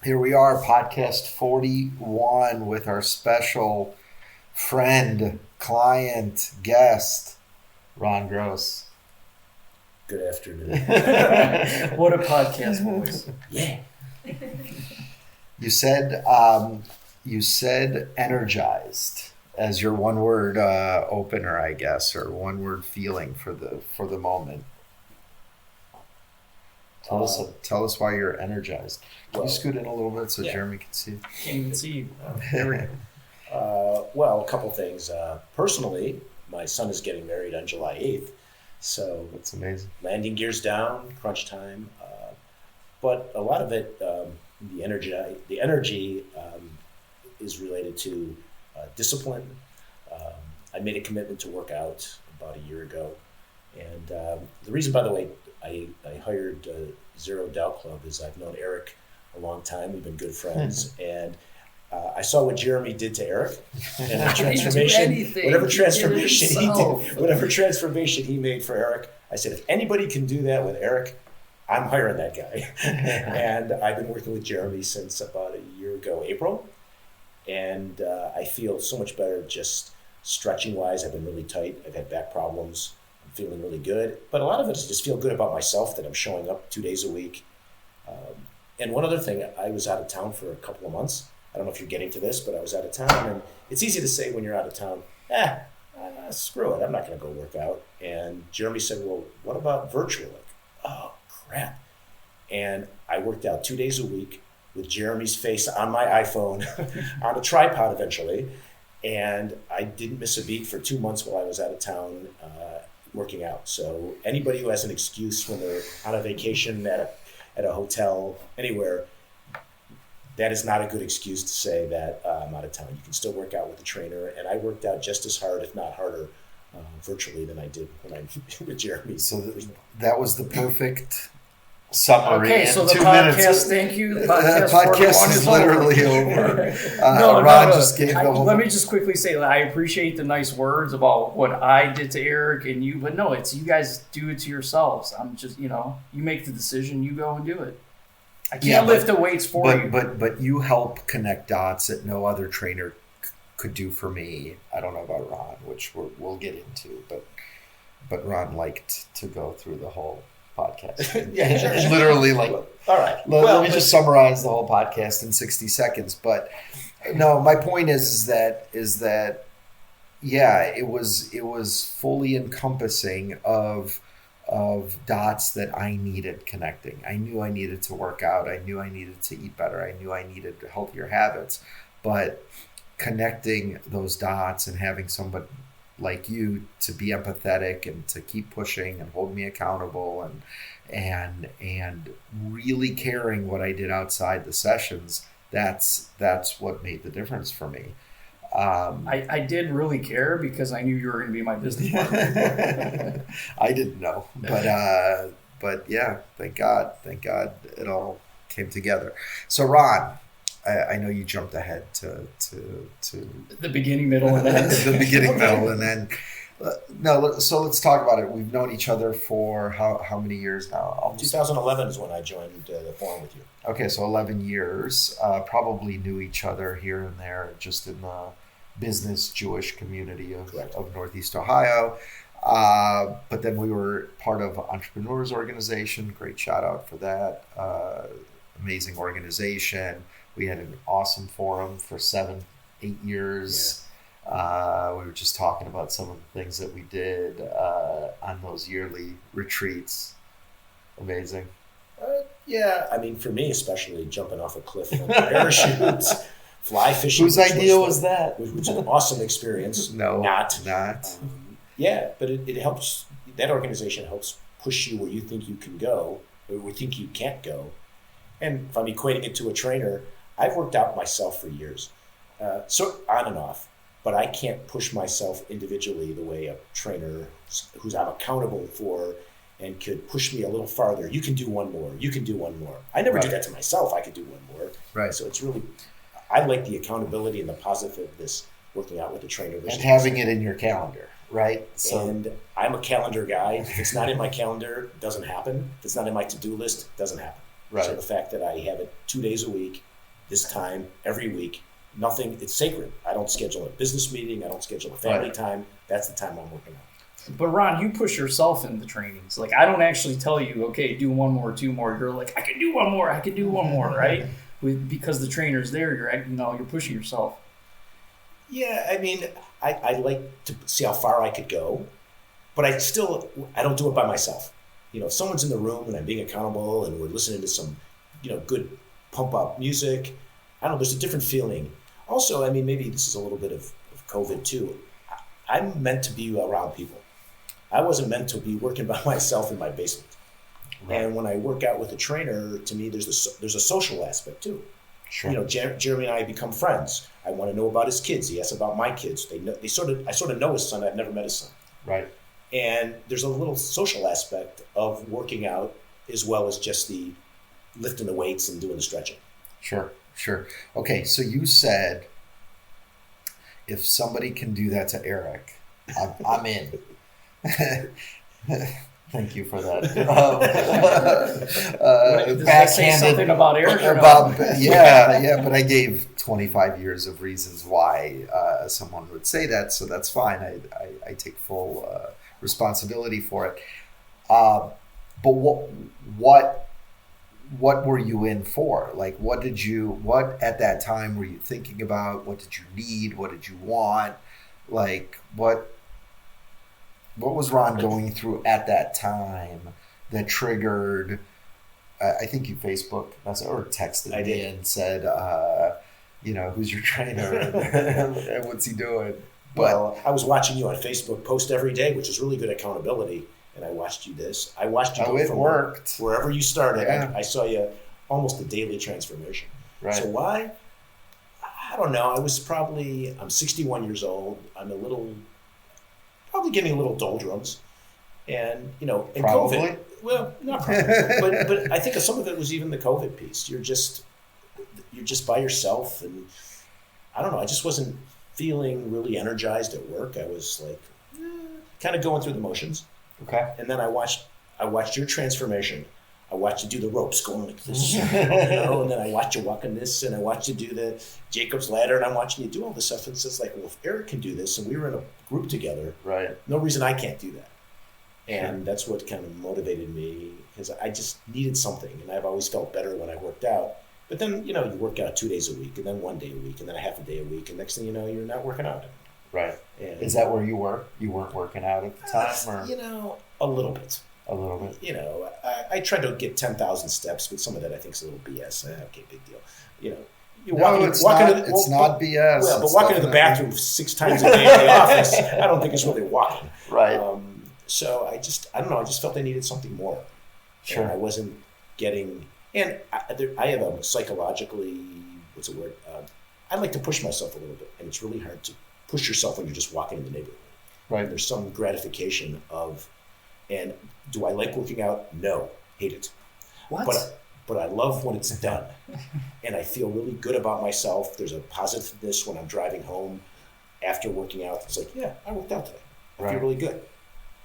Here we are, podcast 41 with our special friend, client, guest, Ron Gross. Good afternoon. What a podcast, boys. Yeah. You said energized as your one word opener, I guess, or one word feeling for the moment. Tell us why you're energized. Can you scoot in a little bit so Jeremy can see? Can't even see you. There we go. Well, a couple things. Personally, my son is getting married on July 8th. So that's amazing. Landing gears down, crunch time. But a lot of it, the energy is related to discipline. I made a commitment to work out about a year ago. And the reason, by the way, I hired Zero Doubt Club is I've known Eric a long time. We've been good friends. And I saw what Jeremy did to Eric and the transformation, whatever transformation he made for Eric. I said, if anybody can do that with Eric, I'm hiring that guy. And I've been working with Jeremy since about a year ago, April. And I feel so much better just stretching wise. I've been really tight. I've had back problems. I'm feeling really good. But a lot of it is just feel good about myself that I'm showing up 2 days a week. And one other thing, I was out of town for a couple of months. I don't know if you're getting to this, but I was out of town. And it's easy to say when you're out of town, screw it. I'm not going to go work out. And Jeremy said, well, what about virtual? Like, oh, crap. And I worked out 2 days a week with Jeremy's face on my iPhone on a tripod eventually. And I didn't miss a beat for 2 months while I was out of town working out. So anybody who has an excuse when they're on a vacation at a hotel, anywhere, that is not a good excuse to say that I'm out of town. You can still work out with a trainer. And I worked out just as hard, if not harder, virtually than I did when I with Jeremy. So that was the perfect summary. Okay, so the 2 podcast, minutes. thank you. The podcast is literally over. Ron just gave the whole... Let me just quickly say that I appreciate the nice words about what I did to Eric and you, but no, it's you guys do it to yourselves. I'm just, you make the decision, you go and do it. I can't lift the weights for you. But you help connect dots that no other trainer could do for me. I don't know about Ron, which we'll get into, but Ron liked to go through the whole podcast. Yeah, sure. Literally, all right. Let me just summarize the whole podcast in 60 seconds. But no, my point is that it was fully encompassing of dots that I needed connecting. I knew I needed to work out. I knew I needed to eat better. I knew I needed healthier habits. But connecting those dots and having somebody like you to be empathetic and to keep pushing and hold me accountable and really caring what I did outside the sessions, that's what made the difference for me. I did really care because I knew you were going to be my business partner. I didn't know, but yeah, thank God it all came together. So Ron, I know you jumped ahead to the beginning, middle, and end. The beginning, middle, and then. So let's talk about it. We've known each other for how many years now? Almost. 2011 is when I joined the forum with you. Okay, so 11 years. Probably knew each other here and there, just in the business Jewish community of Northeast Ohio. But then we were part of Entrepreneurs Organization. Great shout out for that. Amazing organization. We had an awesome forum for 7-8 years. Yeah. We were just talking about some of the things that we did on those yearly retreats. Amazing. Yeah, I mean, for me especially, jumping off a cliff from parachutes, fly fishing. Whose idea was that? Which was an awesome experience. No, not. Yeah, but it helps. That organization helps push you where you think you can go, or where you think you can't go. And if I'm equating it to a trainer, I've worked out myself for years, so on and off. But I can't push myself individually the way a trainer who's I'm accountable for and could push me a little farther. You can do one more. You can do one more. I never do that to myself. I could do one more. Right. So it's really, I like the accountability and the positiveness working out with the trainer. And having it in your calendar, right? So, and I'm a calendar guy. If it's not in my calendar, it doesn't happen. If it's not in my to-do list, it doesn't happen. Right. So the fact that I have it 2 days a week this time every week. Nothing, it's sacred. I don't schedule a business meeting. I don't schedule a family time. That's the time I'm working out. But Ron, you push yourself in the trainings. Like, I don't actually tell you, okay, do one more, two more. You're like, I can do one more, right? Because the trainer's there, you're pushing yourself. Yeah, I mean, I like to see how far I could go, but I don't do it by myself. If someone's in the room and I'm being accountable and we're listening to some, good pump up music, I don't know, there's a different feeling. Also, I mean, maybe this is a little bit of COVID too. I'm meant to be around people. I wasn't meant to be working by myself in my basement. Right. And when I work out with a trainer, to me, there's a social aspect too. Sure. Jeremy and I become friends. I want to know about his kids. He asks about my kids. I sort of know his son. I've never met his son. Right. And there's a little social aspect of working out as well as just the lifting the weights and doing the stretching. Sure. Okay, so you said if somebody can do that to Eric, I'm in. Thank you for that. Does that say something about Eric? Yeah, but I gave 25 years of reasons why someone would say that, so that's fine. I take full responsibility for it. But what were you in for? Like, what at that time were you thinking about? What did you need? What did you want? Like, what was Ron going through at that time that triggered, I think you Facebook or texted me and said, who's your trainer and what's he doing? Well, I was watching you on Facebook post every day, which is really good accountability. And I watched you go from worked. Wherever you started. Yeah. I saw you almost a daily transformation. Right. So why? I don't know. I'm 61 years old. I'm probably getting a little doldrums. And, in probably. COVID. Well, not probably. but I think some of it was even the COVID piece. You're just by yourself. And I don't know. I just wasn't feeling really energized at work. I was like kind of going through the motions. Okay. And then I watched your transformation. I watched you do the ropes going like this, and then I watched you walk on this, and I watched you do the Jacob's ladder, and I'm watching you do all this stuff. And it's just like, well, if Eric can do this, and we were in a group together, right? No reason I can't do that. And that's what kind of motivated me, because I just needed something, and I've always felt better when I worked out. But then, you work out 2 days a week, and then 1 day a week, and then a half a day a week, and next thing you know, you're not working out. Right. And is that where you were? You weren't working out at the time? Or? A little bit. A little bit. I tried to get 10,000 steps, but some of that I think is a little BS. Okay, big deal. It's not BS. Well, but walking to the bathroom 6 times a day in the office, I don't think it's really walking. Right. So I don't know. I just felt I needed something more. Sure. And I wasn't getting, and I have a psychologically, what's the word? I like to push myself a little bit, and it's really hard to push yourself when you're just walking in the neighborhood. Right. And there's some gratification and do I like working out? No, hate it. What? But I love when it's done, and I feel really good about myself. There's a positiveness when I'm driving home after working out. It's like, yeah, I worked out today. I feel really good,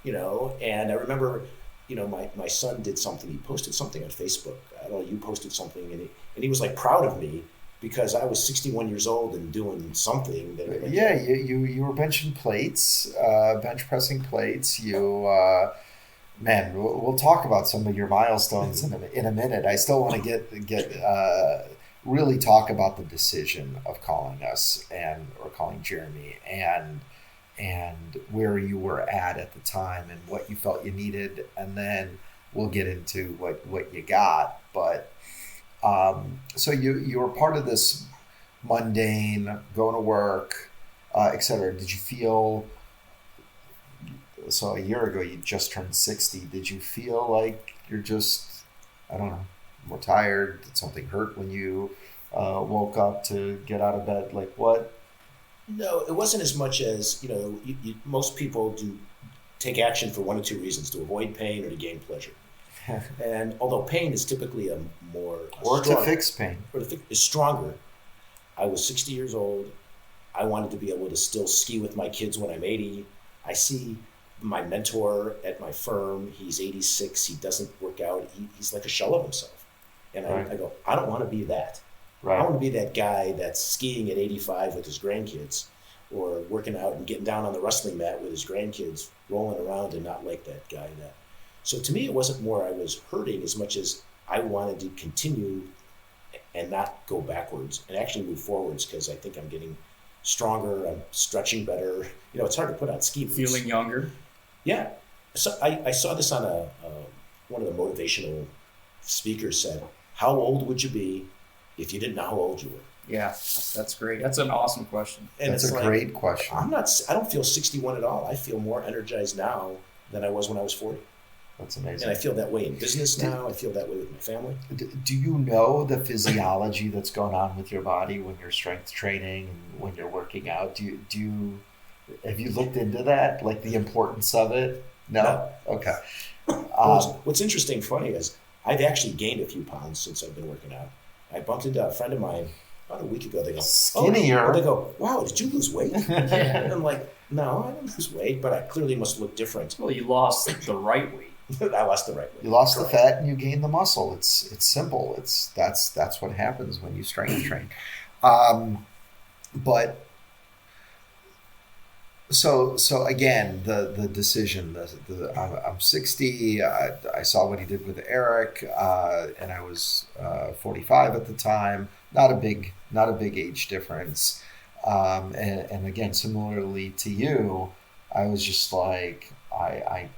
And I remember, my son did something. He posted something on Facebook. I don't know. You posted something, and he was like proud of me. Because I was 61 years old and doing something that. You were benching plates, bench pressing plates. We'll talk about some of your milestones in a minute. I still want to get really talk about the decision of calling us or calling Jeremy and where you were at the time and what you felt you needed, and then we'll get into what you got, but. So you were part of this mundane, going to work, etc. Did you feel, so a year ago you just turned 60, did you feel like you're just, I don't know, more tired? Did something hurt when you woke up to get out of bed? Like what? No, it wasn't as much as, most people do take action for one or two reasons, to avoid pain or to gain pleasure. And although pain is typically a more to fix pain is stronger, I was 60 years old. I wanted to be able to still ski with my kids when I'm 80. I see my mentor at my firm. He's 86. He doesn't work out. He's like a shell of himself. And I go, I don't want to be that. Right. I want to be that guy that's skiing at 85 with his grandkids, or working out and getting down on the wrestling mat with his grandkids, rolling around, and not like that guy. So to me, it wasn't more I was hurting as much as I wanted to continue and not go backwards and actually move forwards, because I think I'm getting stronger, I'm stretching better. It's hard to put on ski boots. Feeling younger. Yeah. So I saw this on one of the motivational speakers said, how old would you be if you didn't know how old you were? Yeah, that's great. That's an awesome question. And that's a great question. I don't feel 61 at all. I feel more energized now than I was when I was 40. That's amazing. And I feel that way in business now. I feel that way with my family. Do you know the physiology that's going on with your body when you're strength training and when you're working out? Have you looked into that, like the importance of it? No? Okay. What's interesting, funny, is I've actually gained a few pounds since I've been working out. I bumped into a friend of mine about a week ago. They go, skinnier. Oh, they go, wow, did you lose weight? And I'm like, no, I didn't lose weight, but I clearly must look different. Well, you lost the right weight. I lost the right weight. You lost the fat and you gained the muscle. It's simple. That's what happens when you strength train. But so again, the decision. I'm 60. I saw what he did with Eric, and I was 45 at the time. Not a big age difference. And again, similarly to you, I was just like I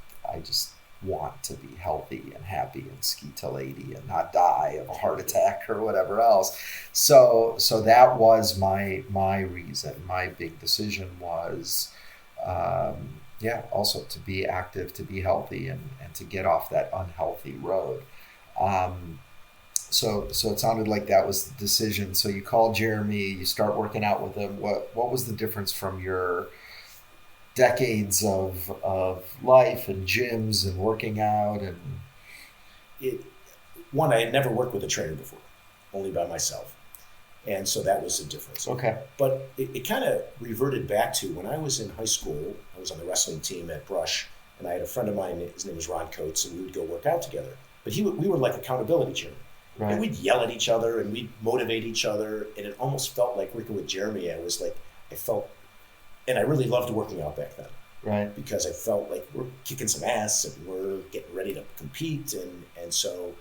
just want to be healthy and happy and ski till 80 and not die of a heart attack or whatever else. So that was my reason. My big decision was, also to be active, to be healthy, and to get off that unhealthy road. So it sounded like that was the decision. So you call Jeremy, you start working out with him. What was the difference from your decades of life and gyms and working out? And I had never worked with a trainer before, only by myself. And so that was the difference. Okay. But it kind of reverted back to when I was in high school. I was on the wrestling team at Brush, and I had a friend of mine, his name was Ron Coates, and we would go work out together. But we were like accountability chairmen. Right. And we'd yell at each other and we'd motivate each other. And it almost felt like working with Jeremy. And I really loved working out back then. Right. Because I felt like we're kicking some ass and we're getting ready to compete. And so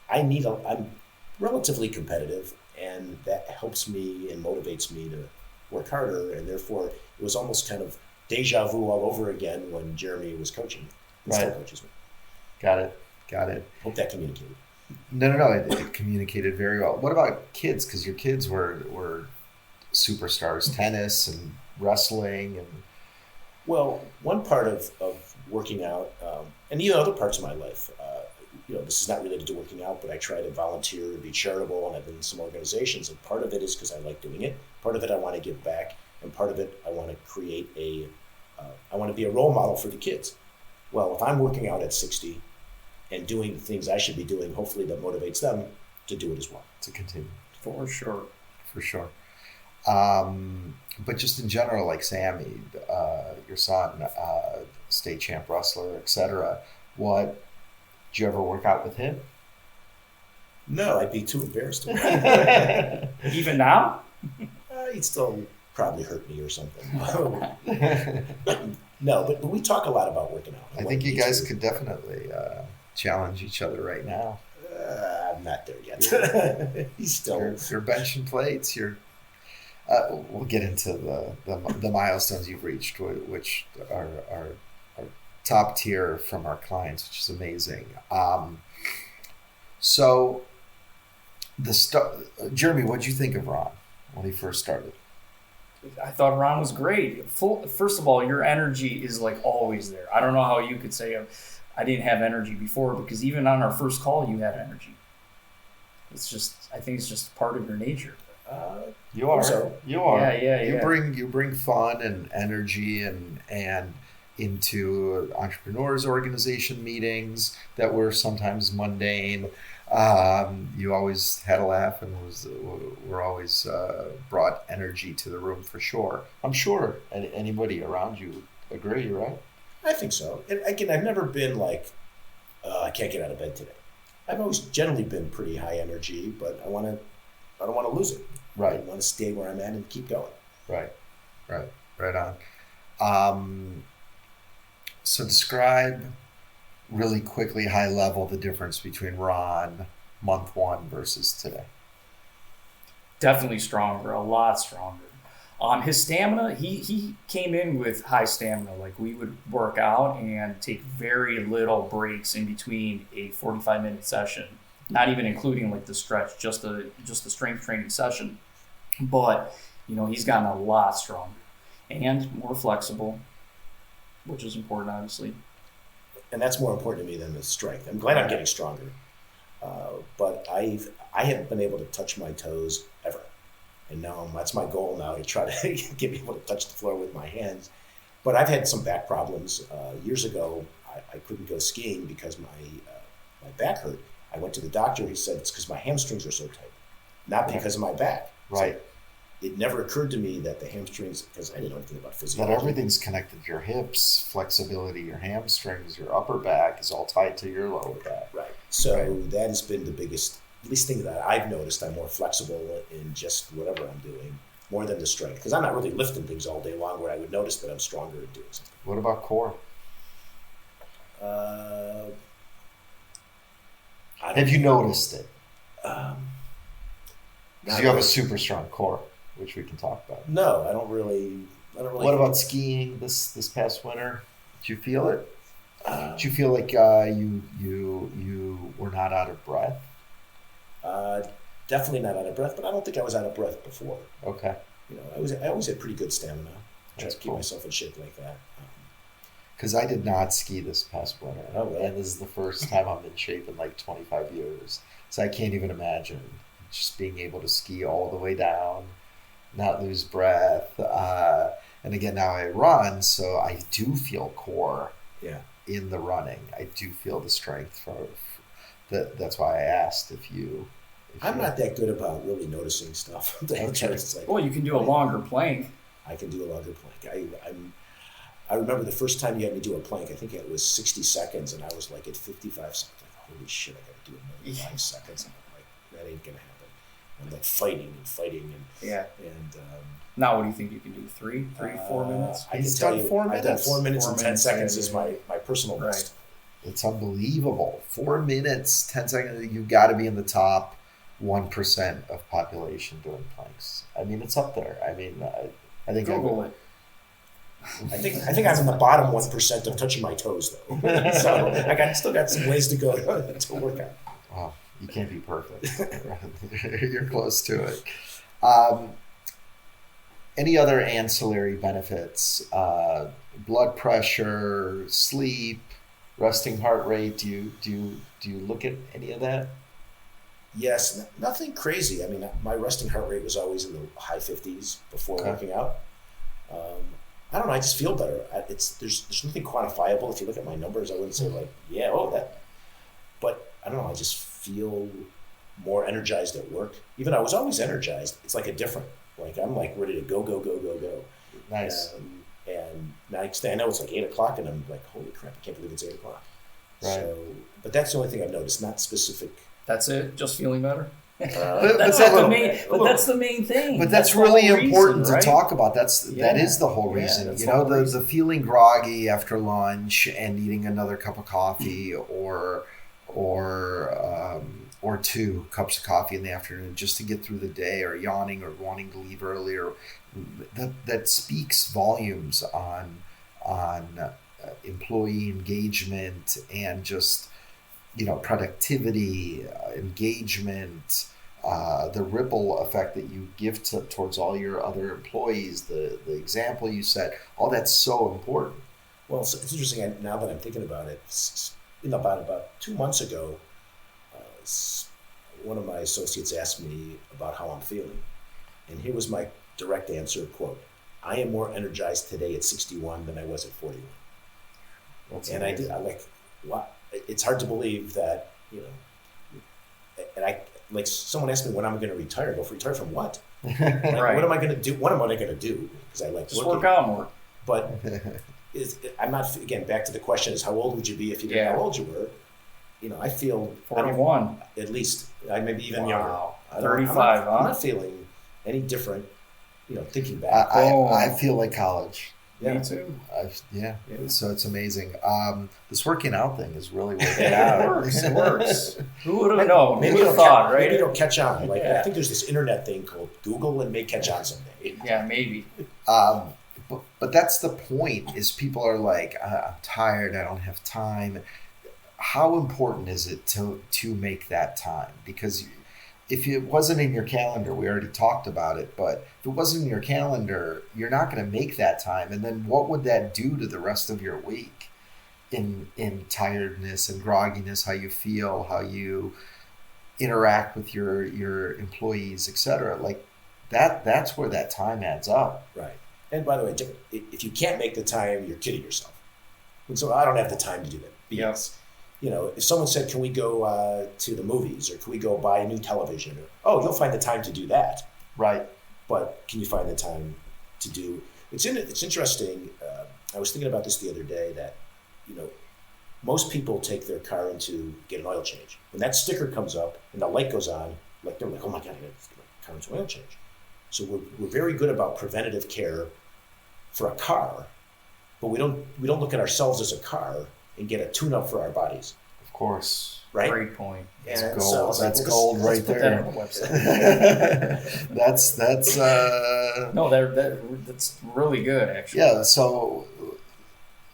I'm relatively competitive, and that helps me and motivates me to work harder. And therefore, it was almost kind of deja vu all over again when Jeremy was coaching me and still coaches me. Got it. Hope that communicated. No. It communicated very well. What about kids? Because your kids were superstars, tennis and wrestling and. Well, one part of working out, and even other parts of my life, this is not related to working out, but I try to volunteer and be charitable, and I've been in some organizations, and part of it is because I like doing it. Part of it I want to give back, and part of it I want to create I want to be a role model for the kids. Well, if I'm working out at 60 and doing the things I should be doing, hopefully that motivates them to do it as well. To continue. For sure. But just in general, like Sammy, your son, state champ wrestler, etc. Did you ever work out with him? No, I'd be too embarrassed to. Even now? He'd still probably hurt me or something. No, but we talk a lot about working out. I think you guys could definitely challenge each other right now. I'm not there yet. He's still. You're benching plates. We'll get into the milestones you've reached, which are top tier from our clients, which is amazing. So, Jeremy, what did you think of Ron when he first started? I thought Ron was great. First of all, your energy is like always there. I don't know how you could say I didn't have energy before, because even on our first call, you had energy. I think it's just part of your nature. You are. Yeah. You bring fun and energy and into entrepreneurs organization meetings that were sometimes mundane. You always had a laugh and were always brought energy to the room for sure. I'm sure anybody around you would agree, right? I think so. And again, I've never been like, I can't get out of bed today. I've always generally been pretty high energy, but I want to I don't want to lose it. Right. I want to stay where I'm at and keep going. Right on. So describe really quickly, high level, the difference between Ron month one versus today. Definitely stronger, a lot stronger. His stamina, he came in with high stamina. Like, we would work out and take very little breaks in between a 45-minute session, not even including like the stretch, just the strength training session. But he's gotten a lot stronger and more flexible, which is important, obviously. And that's more important to me than the strength. I'm glad I'm getting stronger, but I haven't been able to touch my toes ever. And now that's my goal now, to try to get able to touch the floor with my hands. But I've had some back problems. Years ago, I couldn't go skiing because my back hurt. I went to the doctor. He said it's because my hamstrings are so tight, not because of my back. Right. So it never occurred to me that the hamstrings, because I didn't know anything about physiology. That everything's connected. Your hips, flexibility, your hamstrings, your upper back is all tied to your lower back. Right. So that has been the biggest, at least thing that I've noticed. I'm more flexible in just whatever I'm doing, more than the strength. Because I'm not really lifting things all day long where I would notice that I'm stronger in doing something. What about core? Have you noticed it? Because you have a super strong core, which we can talk about. No, I don't really. What about skiing this past winter? Did you feel it? Did you feel like you were not out of breath? Definitely not out of breath, but I don't think I was out of breath before. Okay. I always had pretty good stamina. Try That's to keep cool. myself in shape like that. Because I did not ski this past winter, Oh, really? and this is the first time I'm in shape in like 25 years. So I can't even imagine just being able to ski all the way down, not lose breath. And again, now I run, so I do feel core. Yeah. In the running, I do feel the strength that's why I asked if you. I'm not that good about really noticing stuff. It's like, Well, you can do a longer plank. I can do a longer plank. I remember the first time you had me do a plank, I think it was 60 seconds, and I was like at 55 seconds. Like, holy shit, I got to do another 5 seconds. And I'm like, that ain't going to happen. I'm like fighting. Yeah. And Now, what do you think you can do? 4 minutes? I He's can tell done you, 4 I've done minutes. 4 minutes 4 and 10 minutes, seconds yeah, is my personal Right. best. It's unbelievable. 4 minutes, 10 seconds. You've got to be in the top 1% of population doing planks. I mean, it's up there. I mean, I think Google it. I think I'm in the bottom 1% of touching my toes, though. So I still got some ways to go to work on. Oh, you can't be perfect. You're close to it. Any other ancillary benefits? Blood pressure, sleep, resting heart rate. Do you look at any of that? Yes, nothing crazy. I mean, my resting heart rate was always in the high 50s before Okay. working out. I don't know. I just feel better. There's nothing quantifiable. If you look at my numbers, I wouldn't say like, that. But I don't know. I just feel more energized at work. Even though I was always energized, it's like a different. Like I'm like ready to go. Nice. And next thing I know, it's like 8 o'clock, and I'm like, holy crap! I can't believe it's 8 o'clock. Right. So, but that's the only thing I've noticed. Not specific. That's it? Just feeling better? But That's that's not a the little- main. But that's the main thing. But that's the really whole important reason, right? to talk about. That Yeah. is the whole Yeah, reason. that's You the know, whole the reason. feeling groggy after lunch and needing another cup of coffee or 2 cups of coffee in the afternoon just to get through the day, or yawning or wanting to leave earlier. That speaks volumes on employee engagement and just productivity, engagement, the ripple effect that you give towards all your other employees, the example you set, all that's so important. Well, it's interesting now that I'm thinking about it. About 2 months ago, one of my associates asked me about how I'm feeling, and here was my direct answer: "Quote: I am more energized today at 61 than I was at 41." That's And amazing. I like, wow, it's hard to believe that, and I, like, someone asked me when I'm going to retire. I go, retire from what? Like, Right. What am I going to do? What am I going to do? Because I like Just working. work out more. But I'm not, again, back to the question is, how old would you be if you didn't know how old you were? I feel 41. at least, I maybe even younger. Wow. 35, I'm not feeling any different, thinking back. I feel like college. Me too. Yeah. So it's amazing. This working out thing is really working It out. works. Who would have known? Maybe Who would have thought, right? Maybe it'll catch on. I think there's this internet thing called Google, and it may catch on someday. Yeah, maybe. But that's the point, is people are like, I'm tired, I don't have time. How important is it to make that time? Because if it wasn't in your calendar, we already talked about it, but if it wasn't in your calendar, you're not going to make that time. And then what would that do to the rest of your week in tiredness and grogginess, how you feel, how you interact with your employees, etc. Like that's where that time adds up. Right. And by the way, if you can't make the time, you're kidding yourself. And so I don't have the time to do that. Because, if someone said, can we go to the movies, or can we go buy a new television? Or, you'll find the time to do that. Right. But can you find the time to do... It's interesting. I was thinking about this the other day that, most people take their car in to get an oil change. When that sticker comes up and the light goes on, they're like, oh my God, I got to get my car into oil change. So we're very good about preventative care for a car, but we don't look at ourselves as a car and get a tune-up for our bodies. Of course. Right? Great point. That's And gold. so That's gold right Put that there. on the website. that's No, that's really good, actually. yeah. So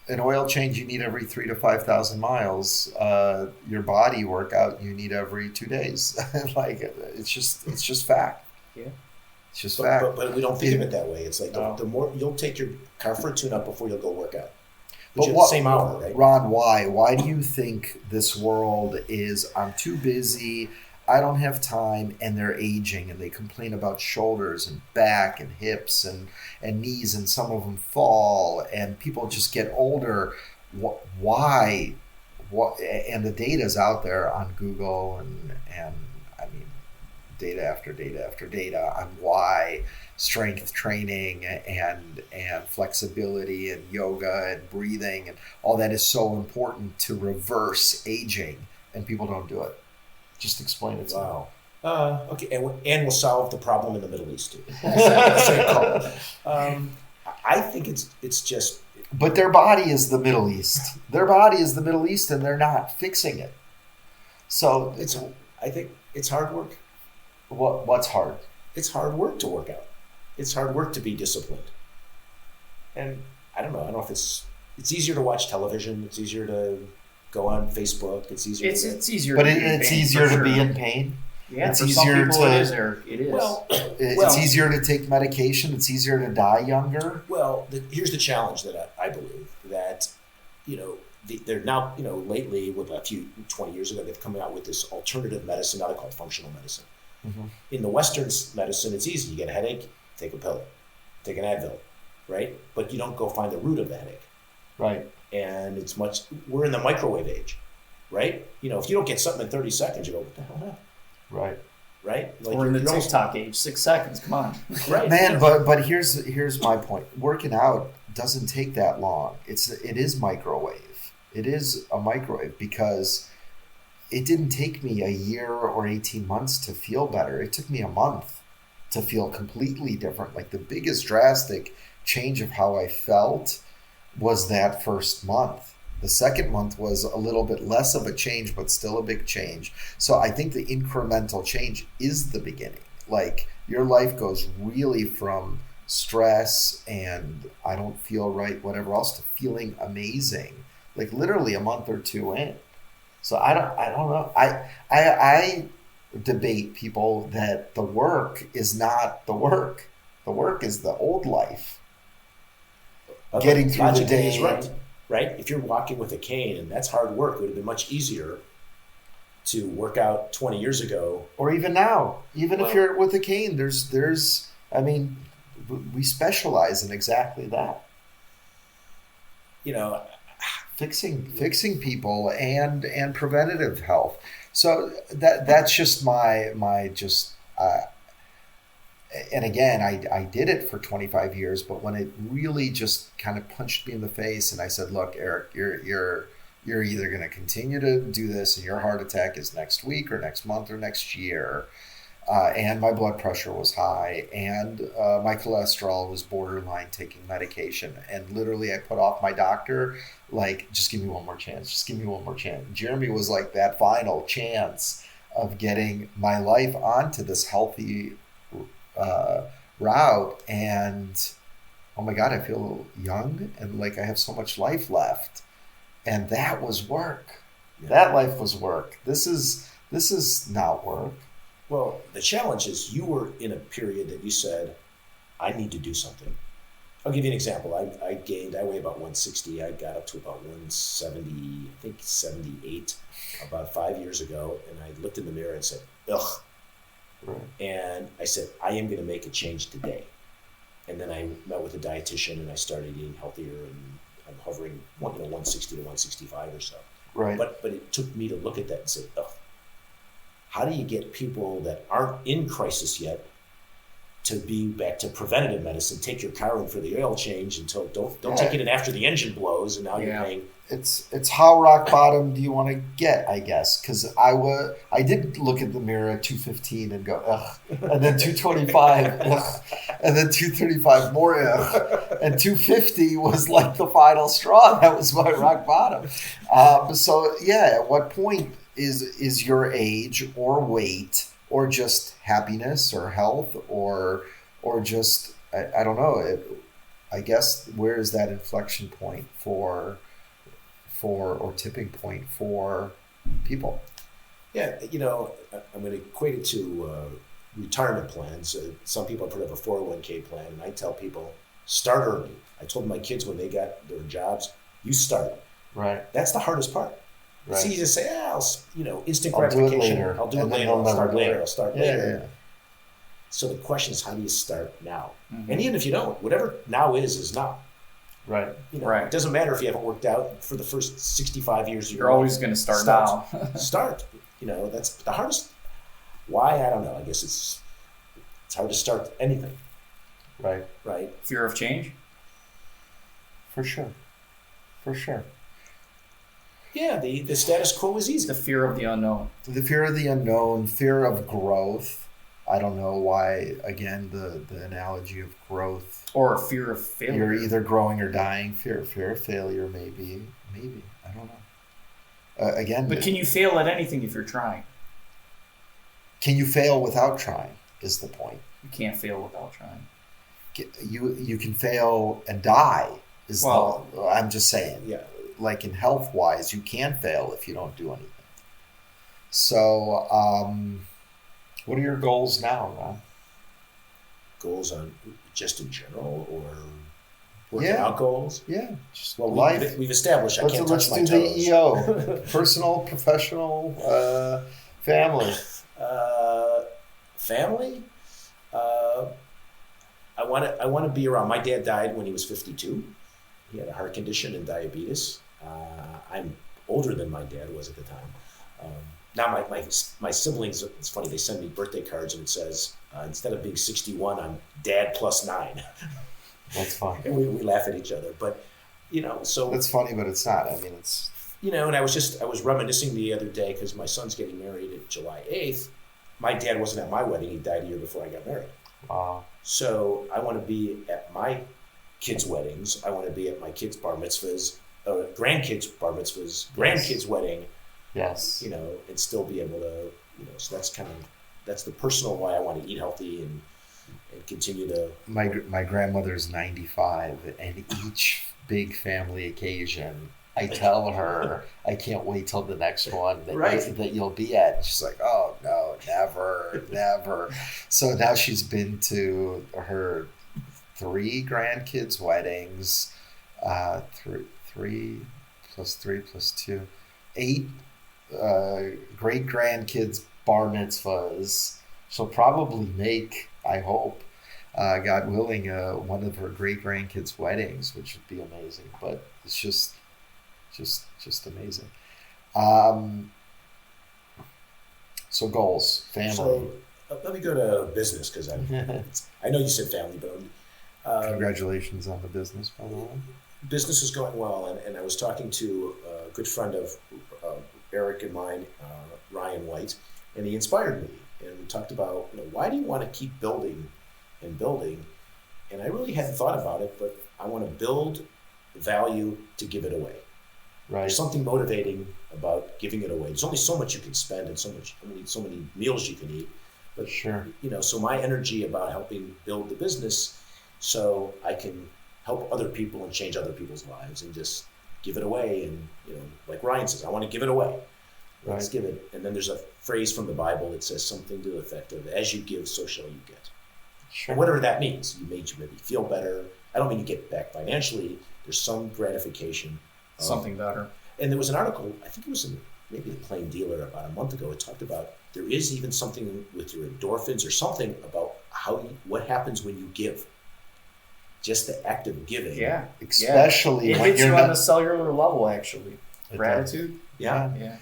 an oil change you need every 3,000 to 5,000 miles. Your body workout you need every 2 days. It's just fact. Yeah. It's just fact. But we don't think of it that way. It's like the more you'll take your car for a tune-up before you'll go work out. But you have the same hour, right? Ron, why? Why do you think this world is, I'm too busy, I don't have time, and they're aging, and they complain about shoulders and back and hips and knees, and some of them fall, and people just get older. Why? And the data's out there on Google and I mean, data after data after data on why strength training and flexibility and yoga and breathing and all that is so important to reverse aging, and people don't do it. Just explain it to me. Wow. Okay, and we'll solve the problem in the Middle East too. I think it's just. But their body is the Middle East. Their body is the Middle East, and they're not fixing it. So I think it's hard work. What's hard? It's hard work to work out. It's hard work to be disciplined. And I don't know if it's easier to watch television. It's easier to go on Facebook. It's easier. It's easier. But to be in it's pain, easier for to be sure. in pain. Yeah, it's for easier some people to. It is. It's easier to take medication. It's easier to die younger. Well, here's the challenge that I believe that, they're now, lately, with 20 years ago, they've come out with this alternative medicine, now they call it functional medicine. Mm-hmm. In the Western medicine, it's easy. You get a headache, take a pill, take an Advil, right? But you don't go find the root of the headache. Right. And we're in the microwave age, right? If you don't get something in 30 seconds, you go, what the hell happened? Right. Right? We're in the TikTok age, 6 seconds, come on. Right. Man, but here's my point. Working out doesn't take that long. It is microwave. It is a microwave because it didn't take me a year or 18 months to feel better. It took me a month to feel completely different. Like the biggest drastic change of how I felt was that first month. The second month was a little bit less of a change, but still a big change. So I think the incremental change is the beginning. Like your life goes really from stress and I don't feel right, whatever else, to feeling amazing. Like literally a month or two in. So I don't know. I debate people that the work is not the work. The work is the old life. Getting through the day. Is right? If you're walking with a cane and that's hard work, it would have been much easier to work out 20 years ago. Or even now. If you're with a cane, we specialize in exactly that. Fixing people and preventative health. So that's just and again, I did it for 25 years, but when it really just kind of punched me in the face and I said, look, Eric, you're either going to continue to do this and your heart attack is next week or next month or next year, and my blood pressure was high, and my cholesterol was borderline taking medication. And literally, I put off my doctor, like, just give me one more chance, just give me one more chance. Jeremy was like that final chance of getting my life onto this healthy route. And oh my God, I feel young and like I have so much life left. And that was work. Yeah. That life was work. This is not work. Well, the challenge is you were in a period that you said, I need to do something. I'll give you an example. I weigh about 160. I got up to about 170, I think 78 about 5 years ago. And I looked in the mirror and said, ugh. Right. And I said, I am going to make a change today. And then I met with a dietitian and I started eating healthier, and I'm hovering 160 to 165 or so. Right. But it took me to look at that and say, oh, how do you get people that aren't in crisis yet to be back to preventative medicine? Take your car in for the oil change until don't take it in after the engine blows, and now you're paying. It's how rock bottom do you want to get, I guess? Because I did look at the mirror at 215 and go ugh, and then 225 ugh, and then 235 more ugh, and 250 was like the final straw. That was my rock bottom. So yeah, at what point is your age or weight or just happiness or health or just I don't know. I guess where is that inflection point for or tipping point for people? Yeah, I'm going to equate it to retirement plans. Some people put up a 401k plan, and I tell people, start early. I told my kids when they got their jobs, you start. Right. That's the hardest part. Right. It's easy to say, instant I'll do it gratification. later. I'll do it And then later. they'll I'll never start do later. it. I'll start Yeah, later. yeah. So the question is, how do you start now? Mm-hmm. And even if you don't, whatever now is now. Right. Right. It doesn't matter if you haven't worked out for the first 65 years of your You're life. always going to start now. Start. That's the hardest. Why? I don't know. I guess it's hard to start anything. Right. Right. Fear of change? For sure. Yeah, the status quo is easy. The fear of the unknown. The fear of the unknown, fear of growth. I don't know why, again, the analogy of growth. Or fear of failure. You're either growing or dying. Fear of failure, maybe. I don't know. Again. But can you fail at anything if you're trying? Can you fail without trying is the point. You can't fail without trying. You can fail and die. I'm just saying. Yeah. Like in health-wise, you can fail if you don't do anything. So, what are your goals now, Ron? Goals on just in general, or working out goals? Yeah, just life. We've established I can't touch my toes. Let's do the EO. Personal, professional, family. Family. I want to be around. My dad died when he was 52. He had a heart condition and diabetes. I'm older than my dad was at the time. Now my siblings, it's funny, they send me birthday cards and it says, instead of being 61, I'm dad plus 9. That's fun. And we laugh at each other. But, so... That's funny, but it's not. I mean, it's... and I was reminiscing the other day because my son's getting married at July 8th. My dad wasn't at my wedding. He died a year before I got married. Wow. So I want to be at my kids' weddings. I want to be at my kids' bar mitzvahs, grandkids' bar mitzvahs, grandkids' wedding. Yes. And still be able to, so that's the personal why I want to eat healthy and continue to. My grandmother's 95, and each big family occasion, I tell her I can't wait till the next one that you'll be at. And she's like, oh no, never. So now she's been to her 3 grandkids' weddings, 3 plus 3 plus 2, 8 great grandkids' bar mitzvahs. She'll probably make, I hope, God willing, one of her great grandkids' weddings, which would be amazing. But it's just amazing. So goals, family. So let me go to business because I know you said family, but congratulations on the business, by the way. Business is going well, and I was talking to a good friend of Eric and mine, Ryan White, and he inspired me. And we talked about, why do you want to keep building and building? And I really hadn't thought about it, but I want to build value to give it away. Right. There's something motivating about giving it away. There's only so much you can spend and so many meals you can eat. But sure. So my energy about helping build the business so I can help other people and change other people's lives and just give it away. And, like Ryan says, I want to give it away. Let's give it. And then there's a phrase from the Bible that says something to the effect of, as you give, so shall you get. Sure. And whatever that means, you maybe feel better. I don't mean you get back financially. There's some gratification. Something better. And there was an article, I think it was in maybe the Plain Dealer about a month ago. It talked about there is even something with your endorphins or something about what happens when you give. Just the act of giving. Yeah. Especially it when hits you're you not, on a cellular level, actually. Gratitude. Yeah.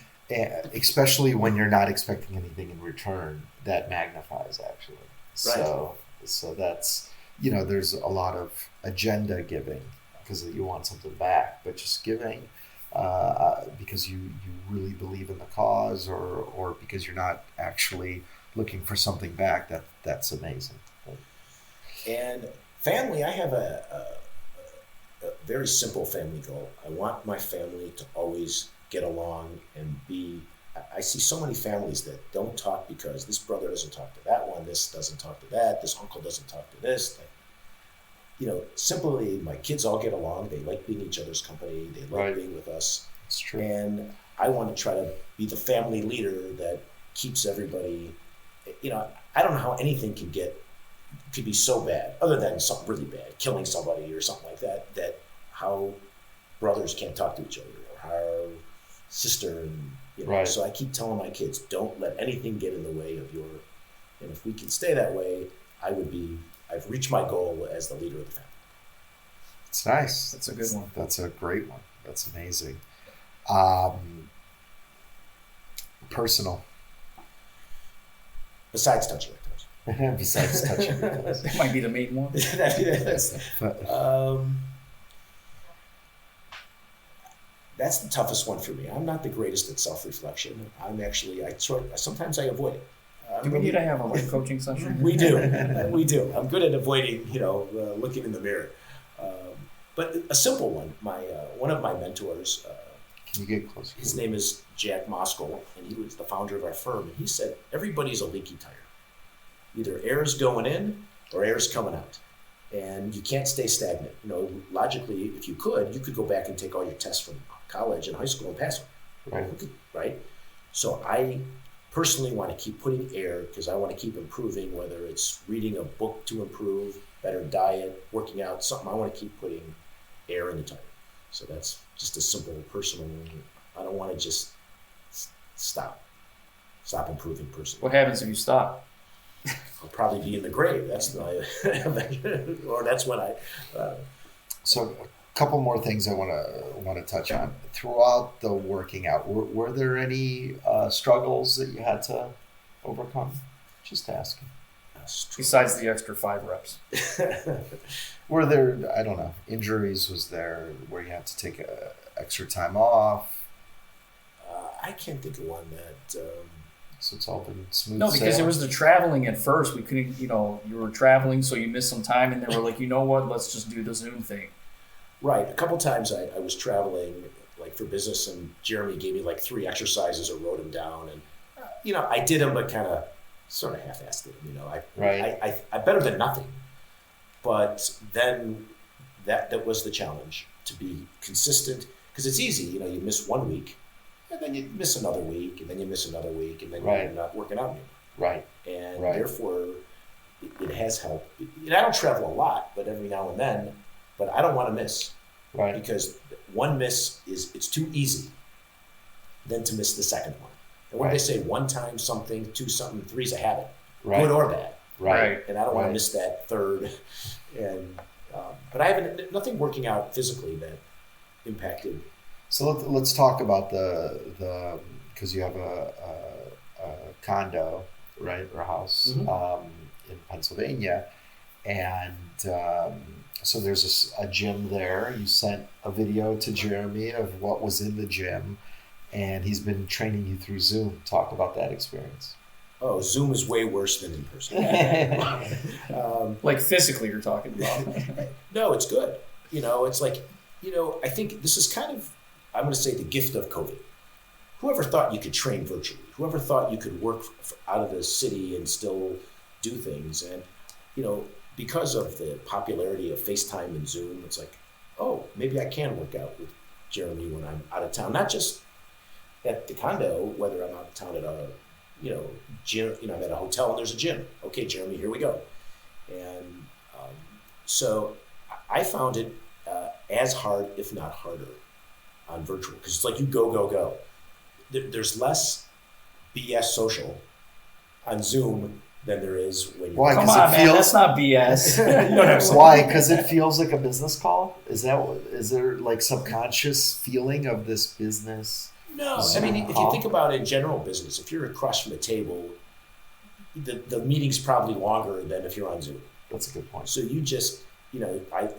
Especially when you're not expecting anything in return, that magnifies actually. Right. So that's, there's a lot of agenda giving because you want something back, but just giving because you really believe in the cause or because you're not actually looking for something back, that's amazing. And family, I have a very simple family goal. I want my family to always get along and I see so many families that don't talk because this brother doesn't talk to that one, this doesn't talk to that, this uncle doesn't talk to this. Simply my kids all get along. They like being each other's company. They like being with us. It's true. And I want to try to be the family leader that keeps everybody, I don't know how anything could be so bad, other than something really bad, killing somebody or something like that, that how brothers can't talk to each other or how sister and, so I keep telling my kids, don't let anything get in the way of and if we can stay that way, I've reached my goal as the leader of the family. It's nice. That's a good one. That's a great one. That's amazing. Personal. Besides touching my toes. Besides touching your toes. That might be the main one. That's the toughest one for me. I'm not the greatest at self-reflection. Sometimes I avoid it. Do we need to have a life coaching session? We do. I'm good at avoiding, looking in the mirror. But a simple one. One of my mentors. Can you get closer? His name is Jack Moskal, and he was the founder of our firm. And he said, everybody's a leaky tire. Either air's going in or air's coming out. And you can't stay stagnant. Logically, if you could go back and take all your tests from college and high school and pass them. Right? So I personally want to keep putting air because I want to keep improving, whether it's reading a book to improve, better diet, working out, something. I want to keep putting air in the tire. So that's just a simple personal. I don't want to just stop improving personally. What happens if you stop? I'll probably be in the grave. That's or that's when I. So a couple more things I want to touch on throughout the working out. Were there any struggles that you had to overcome? Just asking. Besides the extra 5 reps. Were there, I don't know, injuries? Was there where you had to take extra time off? I can't think of one that. So it's all been smooth. No, because sailing? it was the traveling at first. We couldn't, you were traveling, so you missed some time, and they were like, you know what? Let's just do the Zoom thing. Right. A couple times I was traveling, like for business, and Jeremy gave me like 3 exercises or wrote them down, and I did them, but kind of sort of half-assed it. I better than nothing. But then that was the challenge, to be consistent, because it's easy. You miss 1 week, and then you miss another week, and then you miss another week, and then you're not working out anymore. Right. And therefore, it has helped. And I don't travel a lot, but every now and then. But I don't want to miss. Right. Because one miss it's too easy then to miss the second one. And when they say 1 time something, 2 something, 3's a habit, good or bad. Right. And I don't want to miss that third. And but I haven't nothing working out physically that impacted. So let's talk about the because you have a condo, right, or a house in Pennsylvania, and so there's a gym there. You sent a video to Jeremy of what was in the gym, and he's been training you through Zoom. Talk about that experience. Oh, Zoom is way worse than in person. Like physically you're talking about. No, it's good. It's like, I think this is kind of, I'm going to say, the gift of COVID. Whoever thought you could train virtually? Whoever thought you could work out of the city and still do things? And, because of the popularity of FaceTime and Zoom, it's like, oh, maybe I can work out with Jeremy when I'm out of town. Not just at the condo, whether I'm out of town at a, gym, I'm at a hotel and there's a gym. Okay, Jeremy, here we go. And so I found it as hard, if not harder, on virtual, because it's like you go. There's less BS social on Zoom than there is when you're... Why? Come on, man, that's not BS. Why? Because it feels like a business call? Is there like subconscious feeling of this business? No, I mean, if you think about it in general business, if you're across from a table, the meeting's probably longer than if you're on Zoom. That's a good point. So you just, I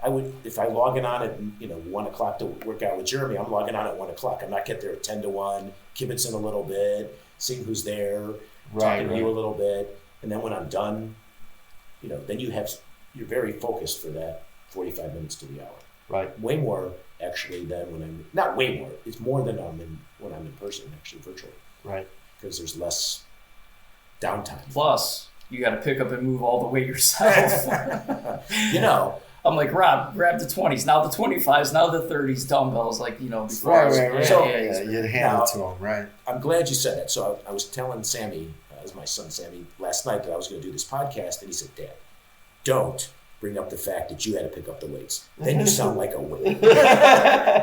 would, if I log in on at 1 o'clock to work out with Jeremy, I'm logging on at 1 o'clock. I'm not getting there at 10 to 1, kibitzing a little bit, seeing who's there, talking to you a little bit, and then when I'm done, then you're very focused for that 45 minutes to the hour. Right. Way more actually than when I'm not way more. It's more than when I'm in person, actually virtually. Right. Because there's less downtime. Plus, you got to pick up and move all the weight yourself. I'm like, Rob, grab the 20s, now the 25s, now the 30s dumbbells, like, before. Right. So, you'd hand it to him, right? I'm glad you said that. So I was telling Sammy, as my son Sammy, last night that I was going to do this podcast, and he said, Dad, don't bring up the fact that you had to pick up the weights. Then you sound like a weight.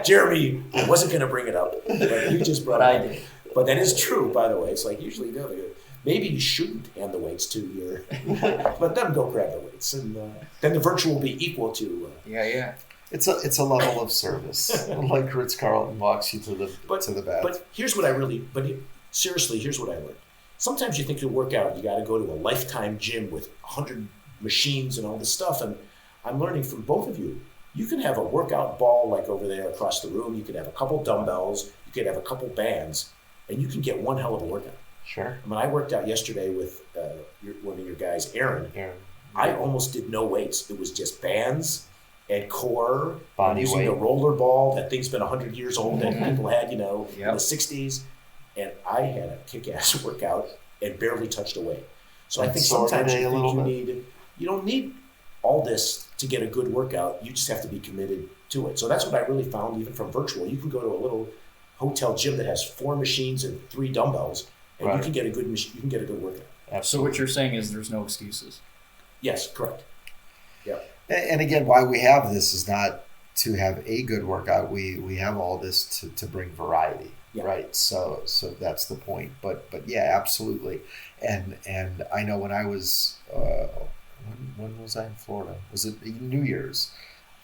Jeremy wasn't going to bring it up, but you just brought it up. I did. But that is true, by the way. It's like usually maybe you shouldn't hand the weights to your, but then go grab the weights, and then the virtual will be equal to. Yeah. It's a level of service, like Ritz Carlton walks you to the bath. But here's what seriously, here's what I learned. Sometimes you think to work out, you got to go to a lifetime gym with 100 machines and all this stuff, and I'm learning from both of you. You can have a workout ball like over there across the room. You could have a couple dumbbells. You could have a couple bands, and you can get one hell of a workout. Sure. I mean, I worked out yesterday with one of your guys, Aaron. I almost did no weights. It was just bands and core. Body using weight. the roller ball. That thing's been 100 years old that people had, in the 60s. And I had a kick-ass workout and barely touched a weight. So I think sometimes you don't need all this to get a good workout. You just have to be committed to it. So that's what I really found even from virtual. You can go to a little hotel gym that has 4 machines and 3 dumbbells, and you can get a good workout. Absolutely. So what you're saying is there's no excuses. Yes, correct. Yeah. And again, why we have this is not to have a good workout. We have all this to bring variety, right? So that's the point. But yeah, absolutely. And I know when I was when was I in Florida? Was it New Year's?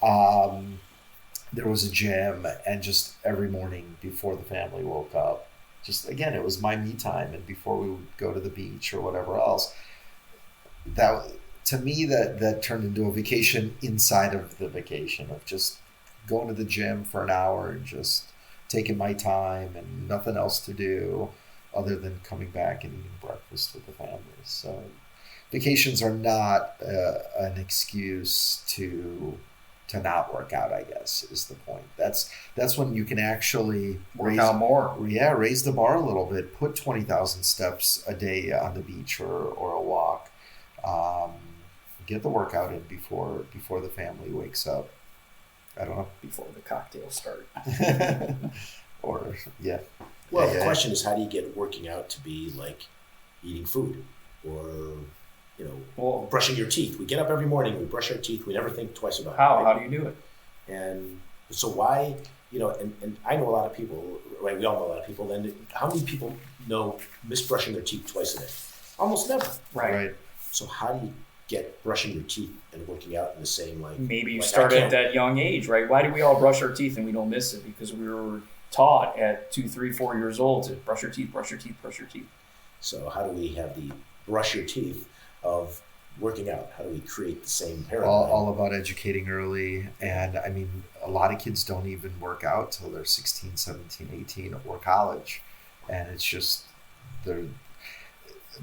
There was a gym, and just every morning before the family woke up, just again, it was my me time, and before we would go to the beach or whatever else, that to me that turned into a vacation inside of the vacation of just going to the gym for an hour and just taking my time and nothing else to do other than coming back and eating breakfast with the family. So vacations are not an excuse to not work out, I guess, is the point. That's when you can actually work out more. Yeah, raise the bar a little bit. Put 20,000 steps a day on the beach or a walk. Get the workout in before the family wakes up. I don't know. Before the cocktails start. Or, yeah. Well, the question is, how do you get working out to be like eating food or, brushing your teeth? We get up every morning, we brush our teeth, we never think twice about it. How? Right? How do you do it? And so why, and I know a lot of people, right? We all know a lot of people. Then how many people miss brushing their teeth twice a day? Almost never. Right. So how do you get brushing your teeth and working out in the same maybe you start at that young age, right? Why do we all brush our teeth and we don't miss it? Because we were taught at 2, 3, 4 years old to brush your teeth, brush your teeth, brush your teeth. So how do we have the brush your teeth of working out? How do we create the same paradigm? All about educating early. And I mean, a lot of kids don't even work out till they're 16, 17, 18 or college. And it's just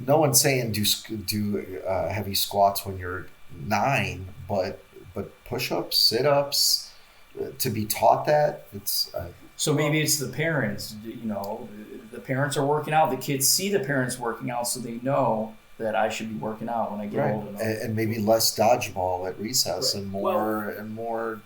no one's saying do heavy squats when you're 9, but push-ups, sit-ups, to be taught that, it's so maybe it's the parents. The parents are working out. The kids see the parents working out, so they know that I should be working out when I get old enough. And maybe less dodgeball at recess, Right. and more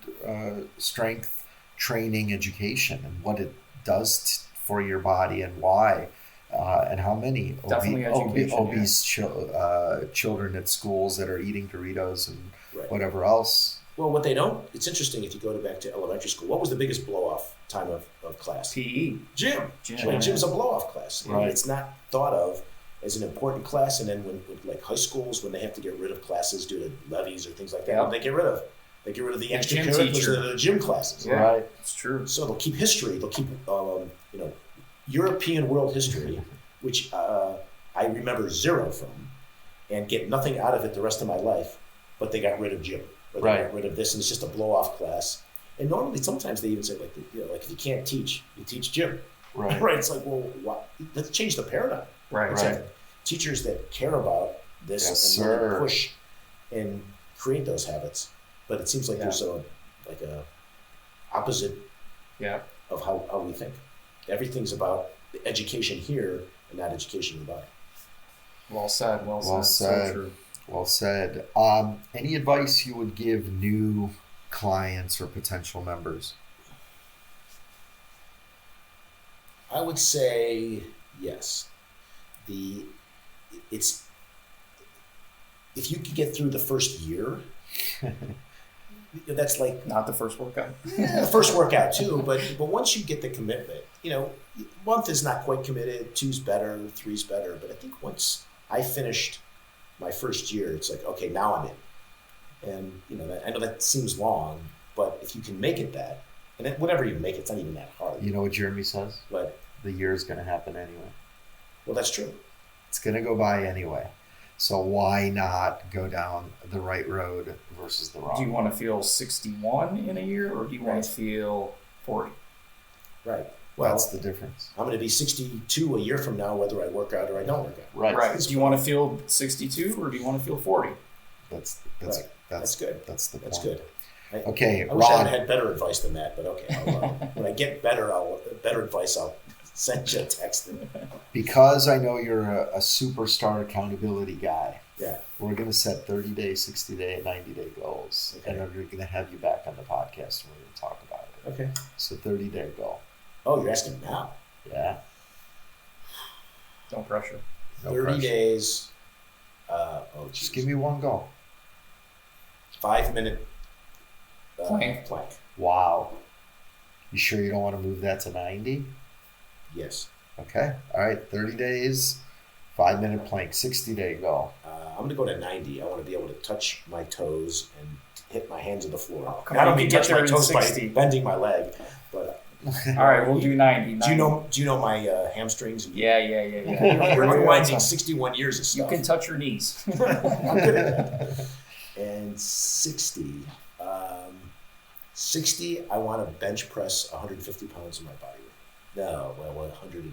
strength training education and what it does for your body and why. And how many Definitely education, obese children at schools that are eating Doritos and Right. whatever else. Well, what they don't, it's interesting if you go back to elementary school, what was the biggest blow-off time of class? PE. Gym. Gym. Gym's a blow-off class. Right. It's not thought of as an important class, and then when like high schools, when they have to get rid of classes due to levies or things like that, Yeah. what do they get rid of? They get rid of the gym extracurriculars, teacher. the gym classes. Yeah, Right. it's true. So they'll keep history. They'll keep European world history, which I remember zero from, and get nothing out of it the rest of my life. But they got rid of gym, or they Right. got rid of this, and it's just a blow-off class. And normally, sometimes they even say like if you can't teach, you teach gym. Right. Right? It's like, well, what? Let's change the paradigm. Right. Let's Right. have teachers that care about this Yes, and really sir. push and create those habits. But it seems like there's a opposite Yeah. of how we think. Everything's about education here and not education in the body. Well said. Well said. Well said. So true. Well said. Any advice you would give new clients or potential members? I would say yes. If you could get through the first year, that's like Not the first workout. the first workout too. But once you get the commitment, month is not quite committed. 2's better, 3's better. But I think once I finished my first year, it's like, okay, now I'm in. And I know that seems long, but if you can make it that, and then whatever you make, it's not even that hard. You know what Jeremy says? But The year's going to happen anyway. well, that's true. It's going to go by anyway. So why not go down the right road versus the wrong? Do you want to feel 61 in a year, or do you want Right. to feel 40? Right. Well, That's the difference. I'm going to be 62 a year from now, whether I work out or I don't work out. Right. Right. Do you want to feel 62, or do you want to feel 40? That's Right. That's good. That's the That's point. good. Okay, I wish I Ron. had better advice than that, but okay. When I get better advice, I'll send you a text. Because I know you're a superstar accountability guy, Yeah. we're going to set 30-day, 60-day, and 90-day goals. Okay. And we're going to have you back on the podcast and we're going to talk about it. Okay. So 30-day goal. Oh, you're asking now. Yeah. No pressure. No 30 pressure. days. Just give me one goal. 5-minute Plank. plank. Wow. You sure you don't want to move that to 90? Yes. Okay. All right. 30 days, 5-minute plank, 60-day goal. I'm going to go to 90. I want to be able to touch my toes and hit my hands on the floor. Oh, come I on, don't you mean can touch get my there in toes by 60. bending my leg. But All right, we'll do 90. do you know my hamstrings? Yeah. You're unwinding 61 years of You stuff. can touch your knees. I'm good at that. And 60. 60, I want to bench press 150 pounds in my body weight. No, well, 100.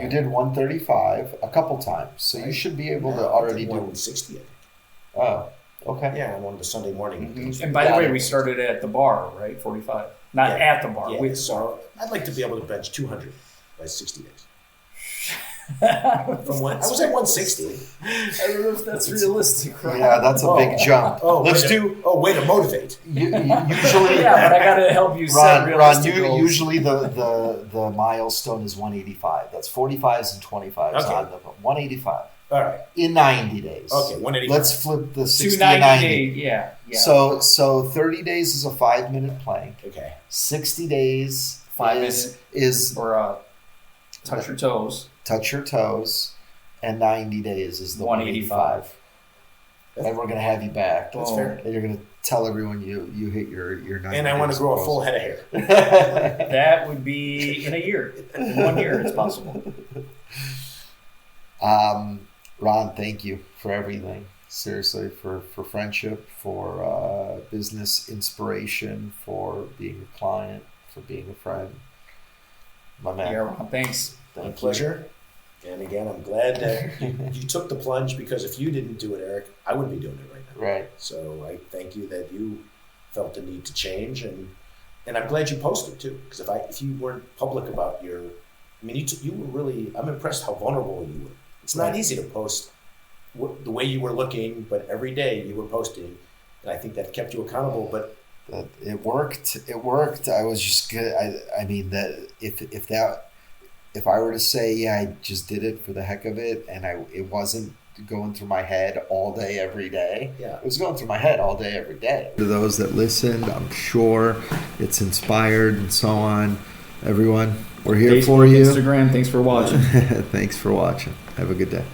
You did 135 a couple times, so you should be able to already do. 160, I think. Oh, okay. Yeah, on one of the Sunday morning. Mhm. And by the Got way, it. we started at the bar, right? 45. Not Yeah. at the bar. Yeah, With so I'd like to be able to bench 200 by 60 days. the From when I was at 160. I don't know if that's realistic, right? Yeah, that's a big jump. Let's do. Way to motivate. Usually, Yeah, but I got to help you set Ron, realistic goals. usually the milestone is 185. That's 45s and 25s Okay. on the 185 All right. in 90 days. Okay, 185. Let's flip the 60 290 and 90. days. Yeah. So 30 days is a 5-minute plank. Okay. 60 days 5 is or touch your toes. touch your toes, and 90 days is the 185. And we're gonna have you back. That's fair. And you're gonna tell everyone you hit your 90. And I want to days grow a goals. full head of hair. That would be in a year. In 1 year, it's possible. Ron, thank you for everything. Seriously, for friendship, for business inspiration, for being a client, for being a friend. My man. Yeah, Ron, thanks. Thank My you. pleasure. And again, I'm glad that you took the plunge, because if you didn't do it, Eric, I wouldn't be doing it right now. Right. So I thank you that you felt the need to change, and I'm glad you posted too. Because if you weren't public about you were really. I'm impressed how vulnerable you were. It's not easy to post the way you were looking, but every day you were posting, and I think that kept you accountable. But it worked. It worked. I was just good. I mean that if I were to say, yeah, I just did it for the heck of it, and it wasn't going through my head all day, every day. Yeah. It was going through my head all day, every day. To those that listened, I'm sure it's inspired and so on. Everyone, we're here Facebook, for you. Instagram, thanks for watching. Thanks for watching. Have a good day.